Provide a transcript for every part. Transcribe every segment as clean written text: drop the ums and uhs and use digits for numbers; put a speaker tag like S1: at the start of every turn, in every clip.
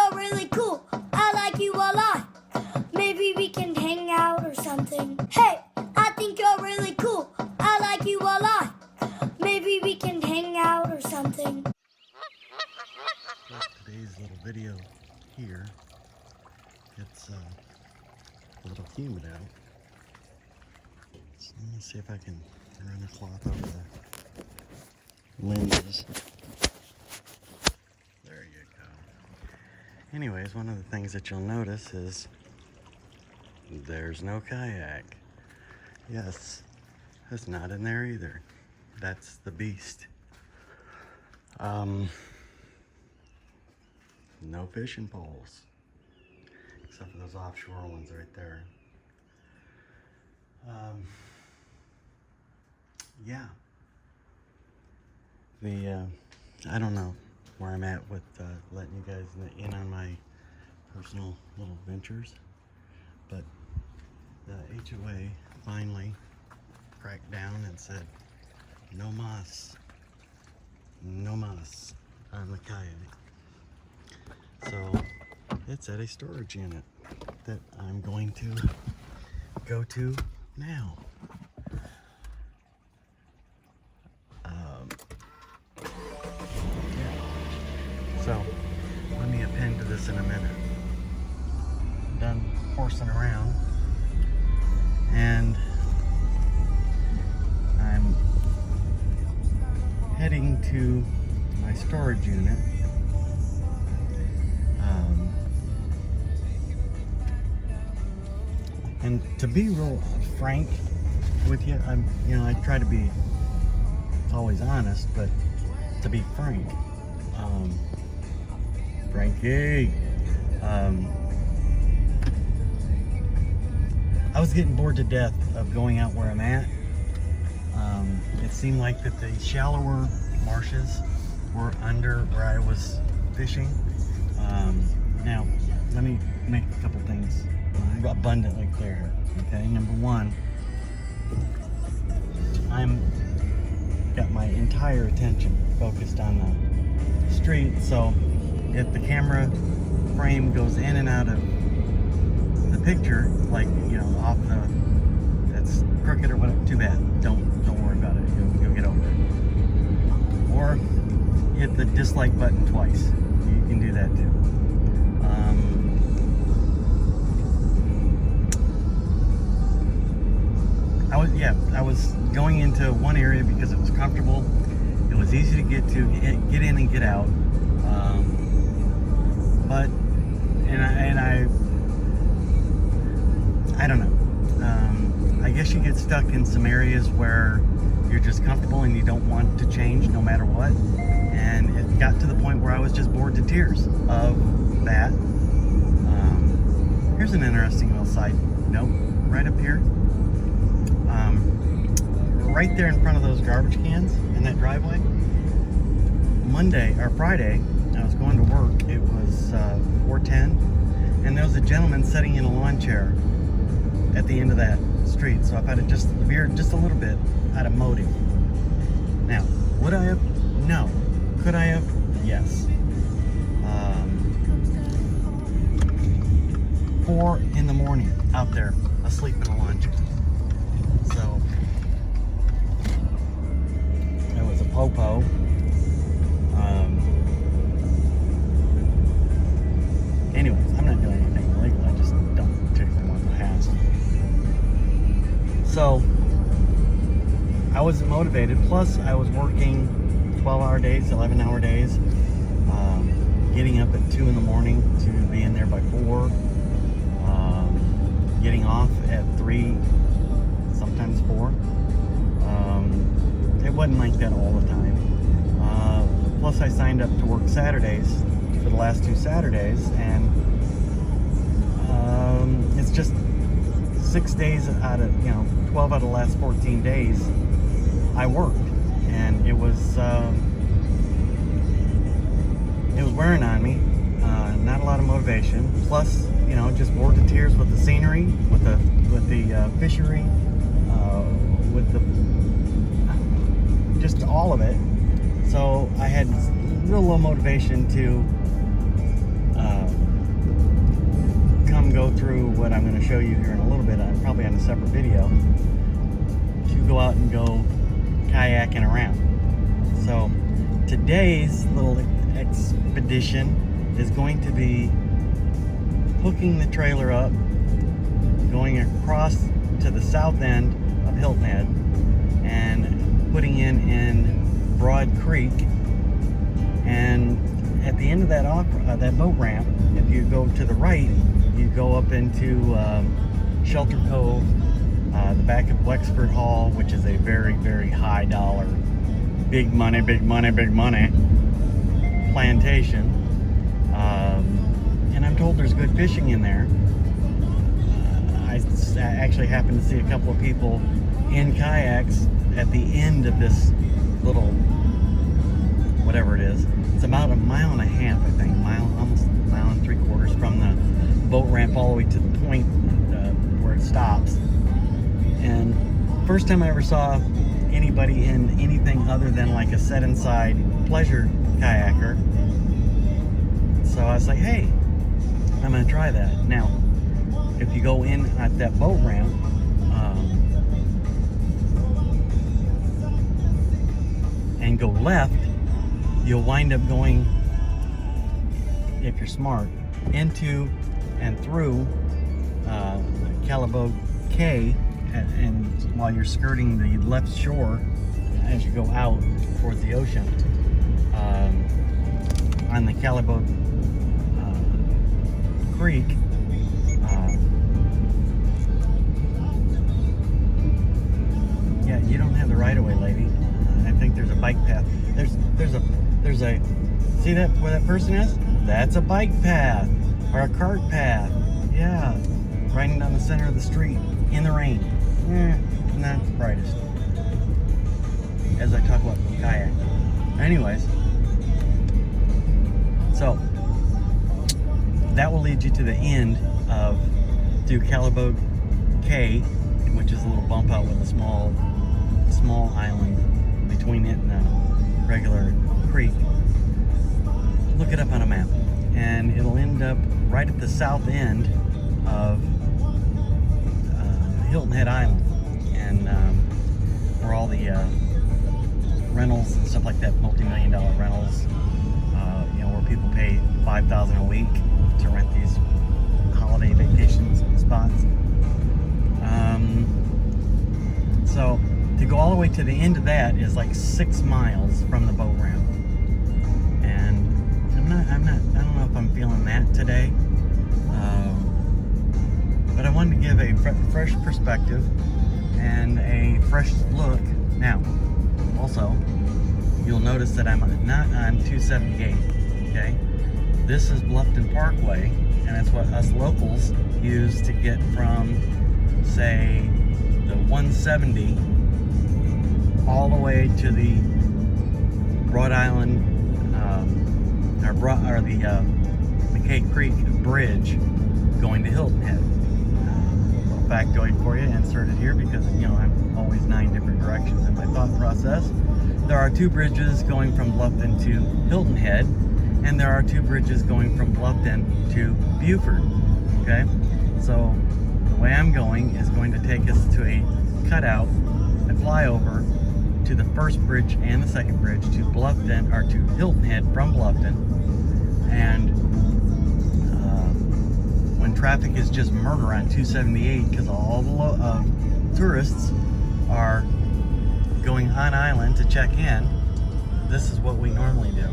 S1: you're really cool. I like you a lot. Maybe we can hang out or something. Hey, I think you're really cool. I like you a lot. Maybe we can hang out or something.
S2: Well, today's little video here, it's a little humid out. So let me see if I can run a cloth over the lenses. There you go. Anyways, one of the things that you'll notice is there's no kayak. Yes, it's not in there either. That's the beast. No fishing poles, except for those offshore ones right there. Yeah. I don't know where I'm at with letting you guys in on my personal little ventures, but the HOA finally cracked down and said no mas on the kayak. So it's at a storage unit that I'm going to go to now. So let me append to this in a minute. Done horsing around, and I'm heading to my storage unit. And to be real frank with you, I try to be always honest, but to be frank, Frankie, I was getting bored to death of going out where I'm at. It seemed like that the shallower marshes were under where I was fishing. Now, let me make a couple things abundantly clear here. Okay, number one, got my entire attention focused on the street, so if the camera frame goes in and out of the picture, like, off that's crooked or whatever, too bad. Don't worry about it. You'll get over it. Or hit the dislike button twice. You can do that too. I was going into one area because it was comfortable. It was easy to get in and get out. I don't know. I guess you get stuck in some areas where you're just comfortable and you don't want to change no matter what. And it got to the point where I was just bored to tears of that. Here's an interesting little side note right up here. Right there in front of those garbage cans in that driveway, Friday, I was going to work. It was 4:10, and there was a gentleman sitting in a lawn chair at the end of that street. So if I'd have just veered just a little bit, I'd have mowed him. Now, would I have? No. Could I have? Yes. 4 in the morning, out there, asleep in a lawn chair. So it was a popo. Anyways, I'm not doing anything illegal. I just don't particularly want the hassle. So I wasn't motivated. Plus, I was working 12-hour days, 11-hour days, getting up at 2 in the morning to be in there by 4, getting off at 3, sometimes 4. It wasn't like that all the time. Plus, I signed up to work Saturdays for the last 2 Saturdays, and it's just 6 days out of 12 out of the last 14 days I worked, and it was wearing on me. Not a lot of motivation. Plus, just bored to tears with the scenery, with the fishery, with just all of it. So I had real low motivation to what I'm going to show you here in a little bit, probably on a separate video, to go out and go kayaking around. So today's little expedition is going to be hooking the trailer up, going across to the south end of Hilton Head, and putting in Broad Creek. And at the end of that boat ramp, if you go to the right, you go up into Shelter Cove, the back of Wexford Hall, which is a very, very high dollar, big money plantation. And I'm told there's good fishing in there. I actually happened to see a couple of people in kayaks at the end of this little, whatever it is. It's about 1.5 miles, I think, almost 1.75 miles from the boat ramp all the way to the point where it stops. And first time I ever saw anybody in anything other than like a set inside pleasure kayaker. So I was like, hey, I'm gonna try that. Now, if you go in at that boat ramp, and go left, you'll wind up going, if you're smart, into and through Calibo Cay, and while you're skirting the left shore as you go out towards the ocean, on the Calibo Creek, yeah, you don't have the right of way, lady. I think there's a bike path. There's a see that where that person is? That's a bike path or a cart path. Yeah, riding down the center of the street in the rain. Not the brightest. As I talk about kayak. Anyways, so that will lead you to the end of through Calibo Cay, which is a little bump out with a small island between it and a regular creek. Look it up on a map, and it'll end up right at the south end of Hilton Head Island, and where all the rentals and stuff like that, multi-million-dollar rentals, where people pay $5,000 a week to rent these holiday vacation spots. So to go all the way to the end of that is like 6 miles from the boat ramp, and I don't know if I'm feeling that today, but I wanted to give a fresh perspective and a fresh look. Now, also, you'll notice that I'm not on 278, okay? This is Bluffton Parkway, and it's what us locals use to get from, say, the 170 all the way to the Broad Island, or the McKay Creek Bridge going to Hilton Head. Little factoid for you, inserted here because I'm always 9 different directions in my thought process. There are 2 bridges going from Bluffton to Hilton Head, and there are 2 bridges going from Bluffton to Buford. Okay, so the way I'm going is going to take us to a cutout, a flyover to the first bridge and the second bridge to Bluffton, or to Hilton Head from Bluffton. And when traffic is just murder on 278 because all the tourists are going on island to check in, this is what we normally do.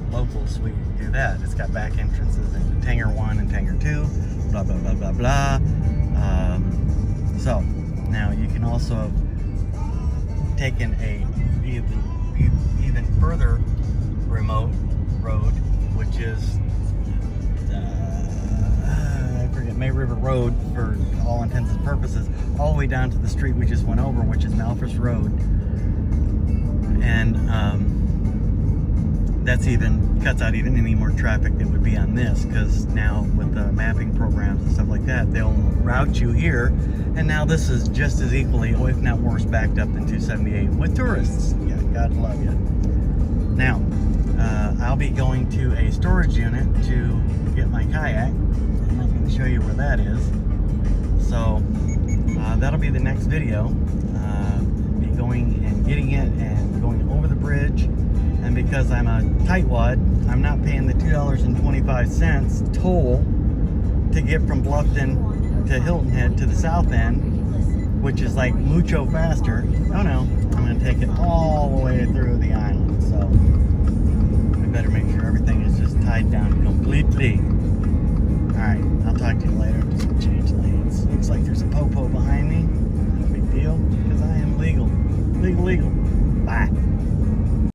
S2: Locals, we do that. It's got back entrances into Tanger 1 and Tanger 2, blah, blah, blah, blah, blah. So, now you can also have taken a even further remote road, which is, I forget, May River Road for all intents and purposes, all the way down to the street we just went over, which is Malphus Road. And that's even cuts out even any more traffic that would be on this, because now with the mapping programs and stuff like that, they'll route you here, and now this is just as equally, or if not worse, backed up than 278 with tourists. Yeah, God love you. Now, I'll be going to a storage unit to get get my kayak. I'm not going to show you where that is. So that'll be the next video. Be going and getting it and going over the bridge. And because I'm a tightwad, I'm not paying the $2.25 toll to get from Bluffton to Hilton Head to the south end, which is like mucho faster. Oh no, I'm going to take it all the way through the island. So I better make sure everything is just tied down completely.